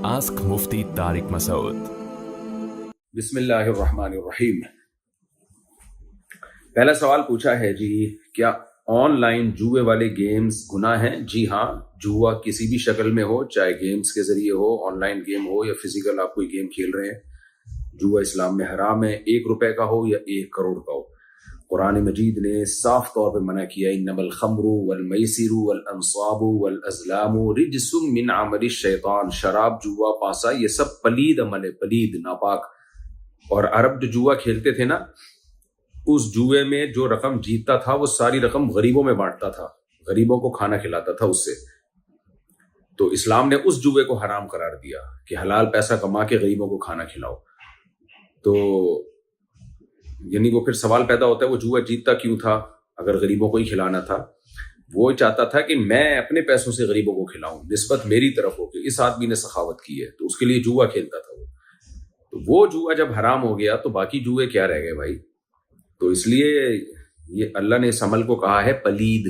Ask Mufti Tariq Masood. بسم اللہ الرحمن الرحیم۔ پہلا سوال پوچھا ہے جی، کیا آن لائن جوئے والے گیمز گناہ ہیں؟ جی ہاں، جوا کسی بھی شکل میں ہو، چاہے گیمز کے ذریعے ہو، آن لائن گیم ہو یا فزیکل آپ کوئی گیم کھیل رہے ہیں، جوا اسلام میں حرام ہے، 1 روپے کا ہو یا 1 کروڑ کا ہو۔ قرآن مجید نے صاف طور پہ منع کیا، انما الخمر والمیسر والانصاب والازلام رجس من عمل الشیطان۔ شراب، جوا، پاسا، یہ سب پلید عمل ہے، پلید، ناپاک۔ اور عرب جو جوا کھیلتے تھے نا، اس جوئے میں جو رقم جیتتا تھا وہ ساری رقم غریبوں میں بانٹتا تھا، غریبوں کو کھانا کھلاتا تھا اس سے۔ تو اسلام نے اس جوئے کو حرام قرار دیا کہ حلال پیسہ کما کے غریبوں کو کھانا کھلاؤ۔ تو یعنی وہ پھر سوال پیدا ہوتا ہے وہ جوا جیتتا کیوں تھا اگر غریبوں کو ہی کھلانا تھا؟ وہ چاہتا تھا کہ میں اپنے پیسوں سے غریبوں کو کھلاؤں، نسبت میری طرف ہو کہ اس آدمی نے سخاوت کی ہے، تو اس کے لیے جوا کھیلتا تھا وہ۔ تو وہ جوا جب حرام ہو گیا تو باقی جوئے کیا رہ گئے بھائی؟ تو اس لیے یہ اللہ نے اس عمل کو کہا ہے پلید۔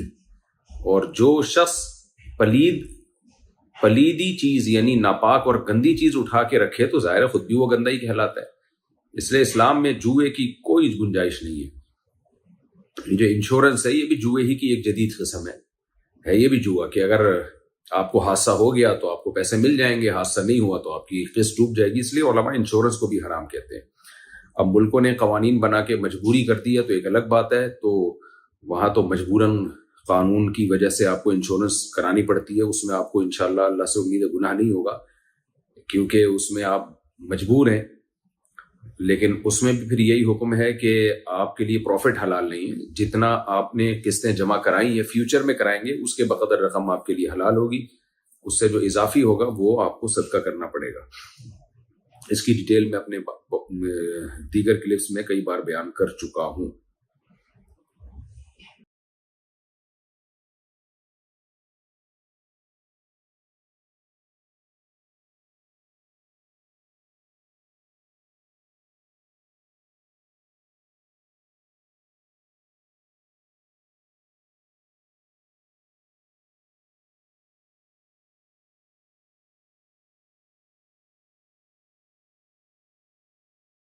اور جو شخص پلیدی چیز یعنی ناپاک اور گندی چیز اٹھا کے رکھے تو ظاہر ہے خود بھی وہ گندا ہی کہلاتا ہے۔ اس لیے اسلام میں جوئے کی کوئی گنجائش نہیں ہے۔ یہ جو انشورنس ہے یہ بھی جوئے ہی کی ایک جدید قسم ہے یہ بھی جوا کہ اگر آپ کو حادثہ ہو گیا تو آپ کو پیسے مل جائیں گے، حادثہ نہیں ہوا تو آپ کی قسط ڈوب جائے گی۔ اس لیے علماء انشورنس کو بھی حرام کہتے ہیں۔ اب ملکوں نے قوانین بنا کے مجبوری کر دی ہے تو ایک الگ بات ہے، تو وہاں تو مجبوراً قانون کی وجہ سے آپ کو انشورنس کرانی پڑتی ہے۔ اس میں آپ کو انشاءاللہ اللہ سے امید ہے گناہ نہیں ہوگا کیونکہ اس میں آپ مجبور ہیں، لیکن اس میں بھی پھر یہی حکم ہے کہ آپ کے لیے پروفٹ حلال نہیں ہے۔ جتنا آپ نے قسطیں جمع کرائی یا فیوچر میں کرائیں گے اس کے بقدر رقم آپ کے لیے حلال ہوگی، اس سے جو اضافی ہوگا وہ آپ کو صدقہ کرنا پڑے گا۔ اس کی ڈیٹیل میں اپنے دیگر کلپس میں کئی بار بیان کر چکا ہوں۔